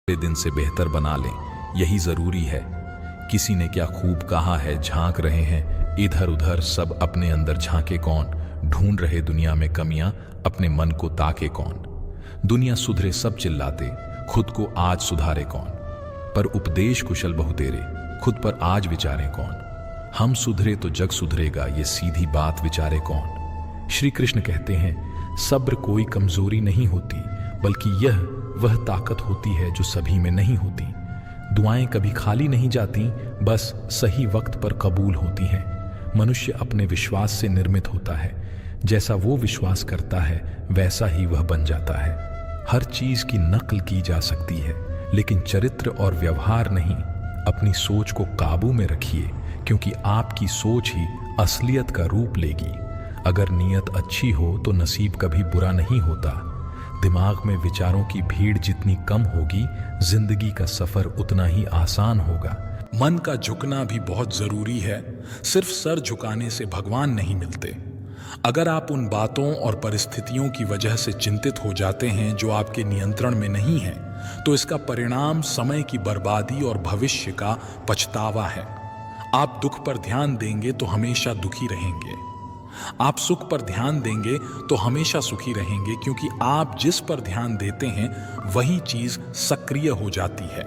दिन से बेहतर बना लें, यही जरूरी है। किसी ने क्या खूब कहा है, झांक रहे हैं इधर उधर सब, अपने अंदर झांके कौन। ढूंढ रहे दुनिया में कमियां, अपने मन को ताके कौन। दुनिया सुधरे सब चिल्लाते, खुद को आज सुधारे कौन। पर उपदेश कुशल बहुतेरे, खुद पर आज विचारे कौन। हम सुधरे तो जग सुधरेगा, ये सीधी बात विचारे कौन। श्री कृष्ण कहते हैं, सब्र कोई कमजोरी नहीं होती, बल्कि यह वह ताकत होती है जो सभी में नहीं होती। दुआएं कभी खाली नहीं जाती, बस सही वक्त पर कबूल होती हैं। मनुष्य अपने विश्वास से निर्मित होता है, जैसा वो विश्वास करता है वैसा ही वह बन जाता है। हर चीज की नकल की जा सकती है, लेकिन चरित्र और व्यवहार नहीं। अपनी सोच को काबू में रखिए, क्योंकि आपकी सोच ही असलियत का रूप लेगी। अगर नीयत अच्छी हो तो नसीब कभी बुरा नहीं होता। दिमाग में विचारों की भीड़ जितनी कम होगी, जिंदगी का सफर उतना ही आसान होगा। मन का झुकना भी बहुत जरूरी है। सिर्फ सर झुकाने से भगवान नहीं मिलते। अगर आप उन बातों और परिस्थितियों की वजह से चिंतित हो जाते हैं जो आपके नियंत्रण में नहीं है, तो इसका परिणाम समय की बर्बादी और भविष्य का पछतावा है। आप दुख पर ध्यान देंगे तो हमेशा दुखी रहेंगे। आप सुख पर ध्यान देंगे तो हमेशा सुखी रहेंगे, क्योंकि आप जिस पर ध्यान देते हैं वही चीज सक्रिय हो जाती है।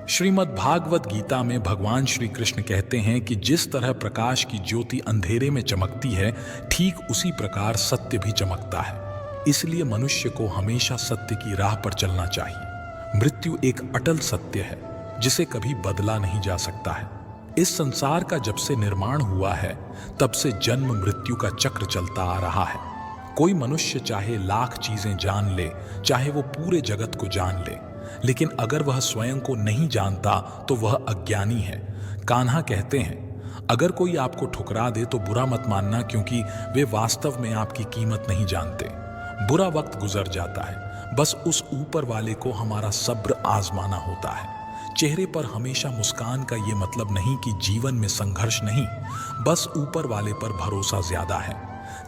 श्रीमद् भागवत गीता में भगवान श्री कृष्ण कहते हैं कि जिस तरह प्रकाश की ज्योति अंधेरे में चमकती है, ठीक उसी प्रकार सत्य भी चमकता है। इसलिए मनुष्य को हमेशा सत्य की राह पर चलना चाहिए। मृत्यु एक अटल सत्य है, जिसे कभी बदला नहीं जा सकता है। इस संसार का जब से निर्माण हुआ है, तब से जन्म मृत्यु का चक्र चलता आ रहा है। कोई मनुष्य चाहे लाख चीजें जान ले, चाहे वो पूरे जगत को जान ले, लेकिन अगर वह स्वयं को नहीं जानता तो वह अज्ञानी है। कान्हा कहते हैं, अगर कोई आपको ठुकरा दे तो बुरा मत मानना, क्योंकि वे वास्तव में आपकी कीमत नहीं जानते। बुरा वक्त गुजर जाता है, बस उस ऊपर वाले को हमारा सब्र आजमाना होता है। चेहरे पर हमेशा मुस्कान का ये मतलब नहीं कि जीवन में संघर्ष नहीं, बस ऊपर वाले पर भरोसा ज्यादा है।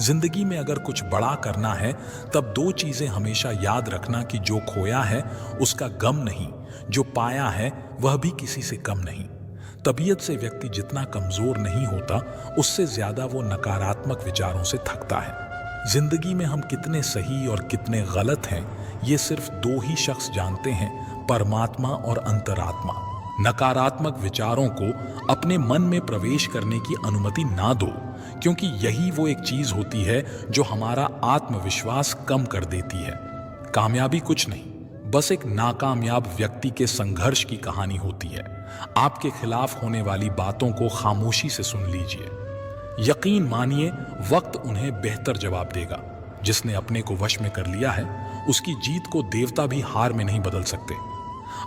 जिंदगी में अगर कुछ बड़ा करना है, तब दो चीजें हमेशा याद रखना कि जो खोया है उसका गम नहीं, जो पाया है वह भी किसी से कम नहीं। तबीयत से व्यक्ति जितना कमजोर नहीं होता, उससे ज्यादा वो नकारात्मक विचारों से थकता है। जिंदगी में हम कितने सही और कितने गलत हैं, ये सिर्फ दो ही शख्स जानते हैं, परमात्मा और अंतरात्मा। नकारात्मक विचारों को अपने मन में प्रवेश करने की अनुमति ना दो, क्योंकि यही वो एक चीज होती है जो हमारा आत्मविश्वास कम कर देती है। कामयाबी कुछ नहीं, बस एक नाकामयाब व्यक्ति के संघर्ष की कहानी होती है। आपके खिलाफ होने वाली बातों को खामोशी से सुन लीजिए। यकीन मानिए, वक्त उन्हें बेहतर जवाब देगा। जिसने अपने को वश में कर लिया है, उसकी जीत को देवता भी हार में नहीं बदल सकते।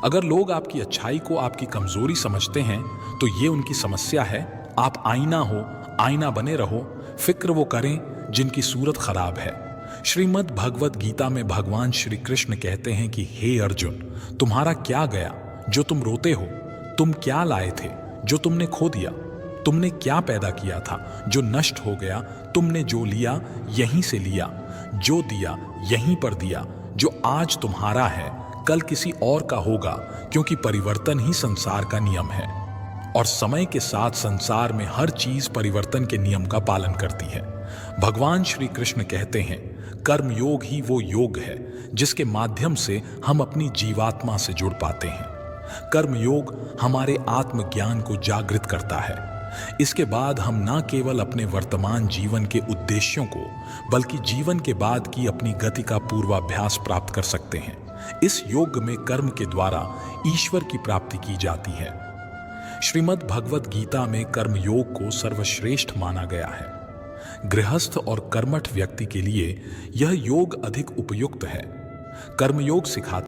अगर लोग आपकी अच्छाई को आपकी कमजोरी समझते हैं, तो ये उनकी समस्या है। आप आईना हो, आईना बने रहो। फिक्र वो करें जिनकी सूरत खराब है। श्रीमद् भगवत गीता में भगवान श्री कृष्ण कहते हैं कि हे अर्जुन, तुम्हारा क्या गया जो तुम रोते हो? तुम क्या लाए थे जो तुमने खो दिया? तुमने क्या पैदा किया था जो नष्ट हो गया? तुमने जो लिया यहीं से लिया, जो दिया यहीं पर दिया। जो आज तुम्हारा है, कल किसी और का होगा, क्योंकि परिवर्तन ही संसार का नियम है। और समय के साथ संसार में हर चीज परिवर्तन के नियम का पालन करती है। भगवान श्री कृष्ण कहते हैं, कर्म योग ही वो योग है जिसके माध्यम से हम अपनी जीवात्मा से जुड़ पाते हैं। कर्म योग हमारे आत्मज्ञान को जागृत करता है। इसके बाद हम न केवल अपने वर्तमान जीवन के उद्देश्यों को, बल्कि जीवन के बाद की अपनी गति का पूर्वाभ्यास प्राप्त कर सकते हैं। इस योग में कर्म के द्वारा ईश्वर की प्राप्ति की जाती है। श्रीमद् भगवत गीता में कर्म योग को सर्वश्रेष्ठ माना गया है। गृहस्थ और कर्मठ व्यक्ति के लिए यह योग अधिक उपयुक्त है। कर्मयोग सिखाता